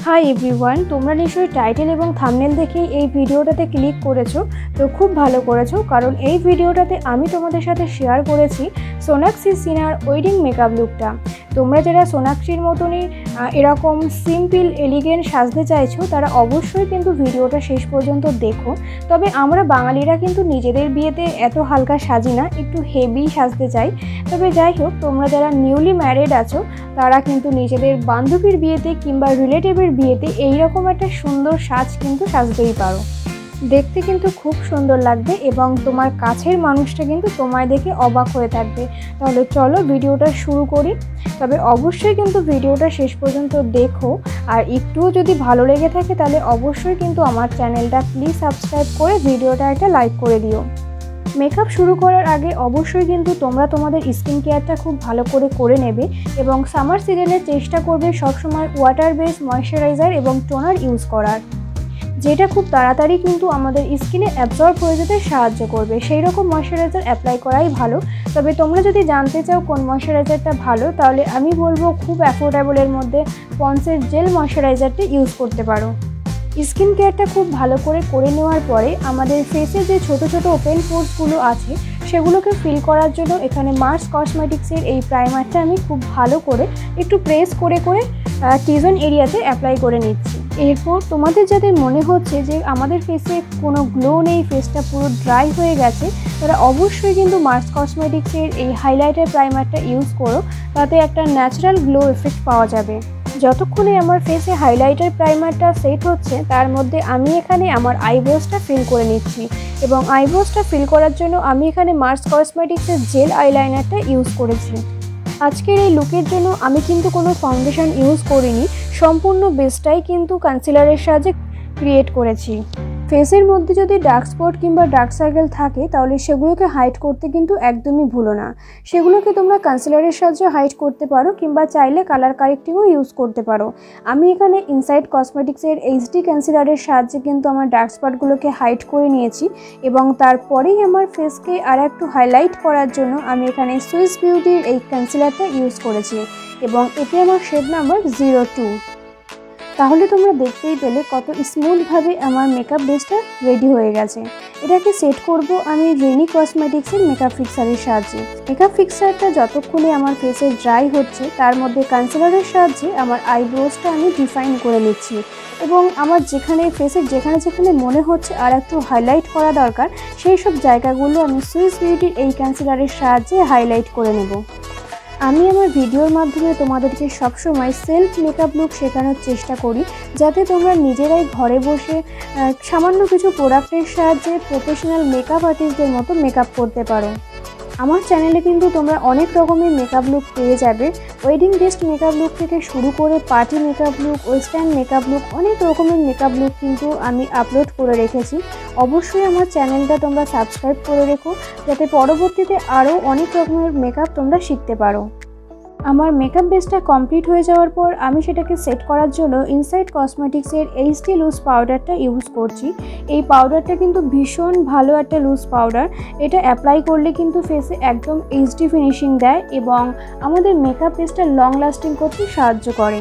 Hi everyone, তোমরা নিশ্চয়ই title এবং থাম্বনেল দেখেই এই ভিডিওটাতে ক্লিক করেছো। তো খুব ভালো করেছো, কারণ এই ভিডিওটাতে আমি তোমাদের সাথে শেয়ার করেছি সোনাক্ষী সিনহার ওয়েডিং মেকআপ লুকটা। তোমরা যারা সোনাক্ষীর মতনই এরকম সিম্পল এলিগেন্ট সাজতে চাইছো তারা অবশ্যই কিন্তু ভিডিওটা শেষ পর্যন্ত দেখো। তবে আমরা বাঙালিরা কিন্তু নিজেদের বিয়েতে এত হালকা সাজি না, একটু হেভি সাজতে চাই। তবে যাই হোক, তোমরা যারা নিউলি ম্যারিড আছো তারা কিন্তু নিজেদের বান্ধবীর বিয়েতে কিংবা রিলেটিভের বিয়েতে এইরকম একটা সুন্দর সাজ কিন্তু সাজতেই পারো। দেখতে কিন্তু খুব সুন্দর লাগবে এবং তোমার কাছের মানুষটা কিন্তু তোমায় দেখে অবাক হয়ে থাকবে। তাহলে চলো ভিডিওটা শুরু করি। তবে অবশ্যই কিন্তু ভিডিওটা শেষ পর্যন্ত দেখো, আর একটুও যদি ভালো লেগে থাকে তাহলে অবশ্যই কিন্তু আমার চ্যানেলটা প্লিজ সাবস্ক্রাইব করে ভিডিওটা একটা লাইক করে দিও। মেকআপ শুরু করার আগে অবশ্যই কিন্তু তোমরা তোমাদের স্কিন কেয়ারটা খুব ভালো করে নেবে এবং সামার সিজনে চেষ্টা করবে সবসময় ওয়াটার বেস ময়শ্চারাইজার এবং টোনার ইউজ করার, যেটা খুব তাড়াতাড়ি কিন্তু আমাদের স্কিনে অ্যাবজর্ব হয়ে যেতে সাহায্য করবে। সেই রকম ময়শ্চারাইজার অ্যাপ্লাই করাই ভালো। তবে তোমরা যদি জানতে চাও কোন ময়শ্চারাইজারটা ভালো, তাহলে আমি বলবো খুব অ্যাফোর্ডেবলের মধ্যে পন্সের জেল ময়শ্চারাইজারটা ইউজ করতে পারো। স্কিন কেয়ারটা খুব ভালো করে নেওয়ার পরে আমাদের ফেসে যে ছোট ছোট ওপেন পোর্সগুলো আছে সেগুলোকে ফিল করার জন্য এখানে মার্স কসমেটিক্সের এই প্রাইমারটা আমি খুব ভালো করে একটু প্রেস করে টি-জোন এরিয়াতে অ্যাপ্লাই করে নিচ্ছি। এরপর তোমাদের যাদের মনে হচ্ছে যে আমাদের ফেসে কোনো গ্লো নেই, ফেসটা পুরো ড্রাই হয়ে গেছে, তারা অবশ্যই কিন্তু মার্স কসমেটিক্সের এই হাইলাইটার প্রাইমারটা ইউজ করো, তাতে একটা ন্যাচারাল গ্লো এফেক্ট পাওয়া যাবে। যতক্ষণে আমার ফেসে হাইলাইটার প্রাইমারটা সেট হচ্ছে তার মধ্যে আমি এখানে আমার আইব্রোসটা ফিল করে নিচ্ছি এবং আইব্রোসটা ফিল করার জন্য আমি এখানে মার্স কসমেটিক্সের জেল আইলাইনারটা ইউজ করেছি। আজকের এই লুকের জন্য আমি কিন্তু কোনো ফাউন্ডেশন ইউজ করিনি, সম্পূর্ণ বেসটাই কিন্তু কনসিলারের সাহায্যে ক্রিয়েট করেছি। ফেসের মধ্যে যদি ডার্ক স্পট কিংবা ডার্ক সার্কেল থাকে তাহলে সেগুলোকে হাইড করতে কিন্তু একদমই ভুলো না। সেগুলোকে তোমরা কনসিলারের সাহায্যে হাইড করতে পারো কিংবা চাইলে কালার কারেক্টিংও ইউজ করতে পারো। আমি এখানে ইনসাইড কসমেটিক্সের এইচডি কনসিলারের সাহায্যে কিন্তু আমার ডার্ক স্পটগুলোকে হাইড করে নিয়েছি এবং তারপরেই আমার ফেসকে আর একটু হাইলাইট করার জন্য আমি এখানে সুইস বিউটির এই কনসিলারটা ইউজ করেছি এবং এতে আমার শেড নাম্বার 02। তাহলে তোমরা দেখতেই পেলে কত স্মুথভাবে আমার মেকআপ বেসটা রেডি হয়ে গেছে। এটাকে সেট করব আমি রেনি কসমেটিক্সের মেকআপ ফিক্সারের সাহায্যে। মেকআপ ফিক্সারটা যতক্ষণে আমার ফেসে ড্রাই হচ্ছে তার মধ্যে কনসিলারের সাহায্যে আমার আইব্রোসটা আমি ডিফাইন করে নিচ্ছি এবং আমার ফেসের যেখানে মনে হচ্ছে আর একটু হাইলাইট করা দরকার সেই সব জায়গাগুলো আমি সুইস বিউটির এই কনসিলারের সাহায্যে হাইলাইট করে নেব। আমি আমার ভিডিওর মাধ্যমে তোমাদেরকে সবসময় সেলফ মেকআপ লুক শেখানোর চেষ্টা করি, যাতে তোমরা নিজেরাই ঘরে বসে সামান্য কিছু প্রোডাক্টের সাহায্যে প্রফেশনাল মেকআপ আর্টিস্টদের মতো মেকআপ করতে পারো। আমার চ্যানেলে কিন্তু তোমরা অনেক রকমের মেকআপ লুক পেয়ে যাবে, ওয়েডিং বেস্ট মেকআপ লুক থেকে শুরু করে party makeup look, western makeup look, অনেক রকমের মেকআপ লুক কিন্তু আমি আপলোড করে রেখেছি। অবশ্যই আমার চ্যানেলটা তোমরা সাবস্ক্রাইব করে রেখো, যাতে পরবর্তীতে আরও অনেক রকমের মেকআপ তোমরা শিখতে পারো। আমার মেকআপ বেসটা কমপ্লিট হয়ে যাওয়ার পর আমি সেটাকে সেট করার জন্য ইনসাইড কসমেটিক্সের এইচডি লুজ পাউডারটা ইউজ করছি। এই পাউডারটা কিন্তু ভীষণ ভালো একটা লুজ পাউডার। এটা অ্যাপ্লাই করলে কিন্তু ফেসে একদম এইচডি ফিনিশিং দেয় এবং আমাদের মেকআপ বেসটা লং লাস্টিং করতে সাহায্য করে।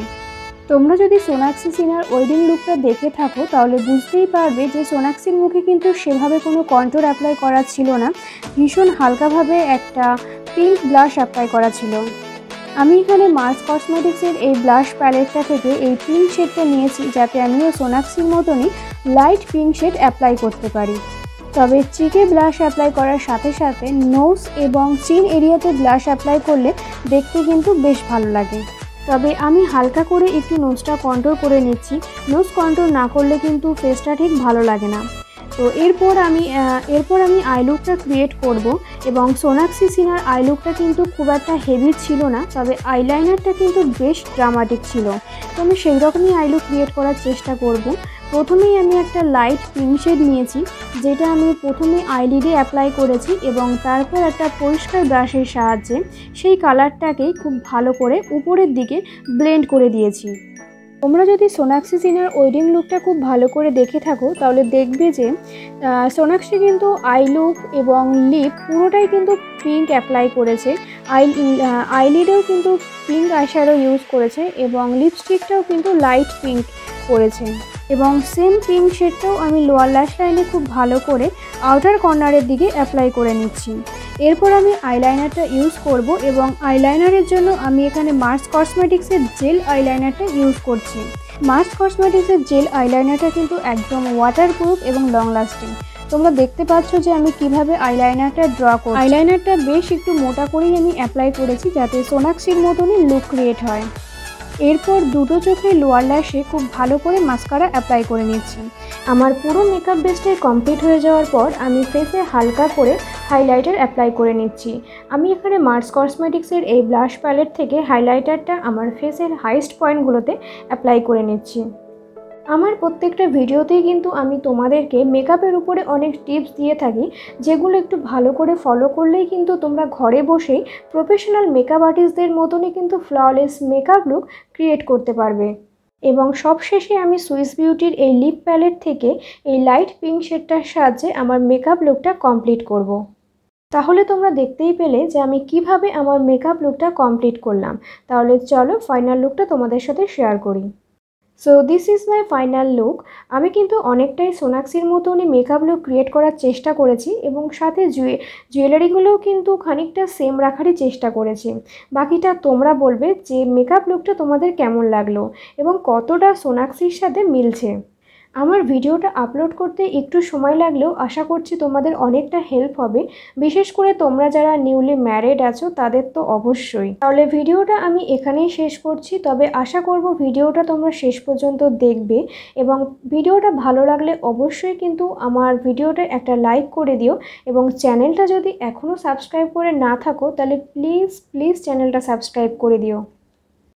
তোমরা যদি সোনাক্ষী সিনহার ওয়েডিং লুকটা দেখে থাকো তাহলে বুঝতেই পারবে যে সোনাক্ষীর মুখে কিন্তু সেভাবে কোনো কন্ট্যুর অ্যাপ্লাই করা ছিল না, ভীষণ হালকাভাবে একটা পিঙ্ক ব্লাশ অ্যাপ্লাই করা ছিল। আমি এখানে মার্স কসমেটিক্সের এই ব্লাশ প্যালেটটা থেকে এই পিঙ্ক শেডটা নিয়েছি, যাতে আমিও সোনাক্ষীর মতনই লাইট পিঙ্ক শেড অ্যাপ্লাই করতে পারি। তবে চিকে ব্লাশ অ্যাপ্লাই করার সাথে সাথে নোজ এবং চিন এরিয়াতে ব্লাশ অ্যাপ্লাই করলে দেখতে কিন্তু বেশ ভালো লাগে। তবে আমি হালকা করে একটু নোজটা কন্ট্রোল করে নিচ্ছি, নোজ কন্ট্রোল না করলে কিন্তু ফেসটা ঠিক ভালো লাগে না। তো এরপর আমি আই লুকটা ক্রিয়েট করব এবং সোনাক্ষী সিনহার আই লুকটা কিন্তু খুব একটা হেভি ছিল না, তবে আইলাইনারটা কিন্তু বেশ ড্রামাটিক ছিল। তো আমি সেই রকমই আই লুক ক্রিয়েট করার চেষ্টা করব। প্রথমেই আমি একটা লাইট পিঙ্ক শেড নিয়েছি, যেটা আমি প্রথমে আইলিডে অ্যাপ্লাই করেছি এবং তারপর একটা পরিষ্কার ব্রাশের সাহায্যে সেই কালারটাকেই খুব ভালো করে উপরের দিকে ব্লেন্ড করে দিয়েছি। তোমরা যদি সোনাক্ষী সিনহার ওয়েডিং লুকটা খুব ভালো করে দেখে থাকো তাহলে দেখবে যে সোনাক্ষী কিন্তু আই লুক এবং লিপ পুরোটাই কিন্তু পিঙ্ক অ্যাপ্লাই করেছে। আইলিডেও কিন্তু পিঙ্ক আইশ্যাডো ইউজ করেছে এবং লিপস্টিকটাও কিন্তু লাইট পিঙ্ক করেছে। এবং সেম পিঙ্ক শেডটাও আমি লোয়ার ল্যাশ লাইনে খুব ভালো করে আউটার কর্নারের দিকে অ্যাপ্লাই করে নিচ্ছি। এরপর আমি আইলাইনারটা ইউজ করব এবং আইলাইনারের জন্য আমি এখানে মার্স কসমেটিক্সের জেল আইলাইনারটা ইউজ করছি। মার্স কসমেটিক্সের জেল আইলাইনারটা কিন্তু একদম ওয়াটারপ্রুফ এবং লং লাস্টিং। তোমরা দেখতে পাচ্ছ যে আমি কিভাবে আইলাইনারটা ড্র করছি। আইলাইনারটা বেশ একটু মোটা করেই আমি অ্যাপ্লাই করেছি যাতে সোনাক্ষীর মতনই লুক ক্রিয়েট হয়। এরপর দুটো চোখের লোয়ার ল্যাশে খুব ভালো করে মাস্কারা অ্যাপ্লাই করে নিচ্ছি। আমার পুরো মেকআপ বেসটাই কমপ্লিট হয়ে যাওয়ার পর আমি ফেসে হালকা করে হাইলাইটার অ্যাপ্লাই করে নিচ্ছি। আমি এখানে মার্স কসমেটিক্সের এই ব্লাশ প্যালেট থেকে হাইলাইটারটা আমার ফেসের হাইস্ট পয়েন্টগুলোতে অ্যাপ্লাই করে নিচ্ছি। আমার প্রত্যেকটা ভিডিওতেই কিন্তু আমি তোমাদেরকে মেকআপের উপরে অনেক টিপস দিয়ে থাকি, যেগুলো একটু ভালো করে ফলো করলেই কিন্তু তোমরা ঘরে বসেই প্রফেশনাল মেকআপ আর্টিস্টদের মতনই কিন্তু ফ্ললেস মেকআপ লুক ক্রিয়েট করতে পারবে। এবং সবশেষে আমি সুইস বিউটির এই লিপ প্যালেট থেকে এই লাইট পিঙ্ক শেডটার সাহায্যে আমার মেকআপ লুকটা কমপ্লিট করব। তাহলে তোমরা দেখতেই পেলে যে আমি কিভাবে আমার মেকআপ লুকটা কমপ্লিট করলাম। তাহলে চলো ফাইনাল লুকটা তোমাদের সাথে শেয়ার করি। So this is my final look. আমি কিন্তু অনেকটাই সোনাক্ষীর মতনই মেকআপ লুক ক্রিয়েট করার চেষ্টা করেছি এবং সাথে জুয়েলারিগুলোও কিন্তু খানিকটা সেম রাখারই চেষ্টা করেছি। বাকিটা তোমরা বলবে যে মেকআপ লুকটা তোমাদের কেমন লাগলো এবং কতটা সোনাক্ষীর সাথে মিলছে। আমার ভিডিওটা আপলোড করতে একটু সময় লাগলেও আশা করছি তোমাদের অনেকটা হেল্প হবে, বিশেষ করে তোমরা যারা নিউলি ম্যারিড আছো তাদের তো অবশ্যই। তাহলে ভিডিওটা আমি এখানেই শেষ করছি, তবে আশা করব ভিডিওটা তোমরা শেষ পর্যন্ত দেখবে এবং ভিডিওটা ভালো লাগলে অবশ্যই কিন্তু আমার ভিডিওটা একটা লাইক করে দিও এবং চ্যানেলটা যদি এখনও সাবস্ক্রাইব করে না থাকো তাহলে প্লিজ চ্যানেলটা সাবস্ক্রাইব করে দিও।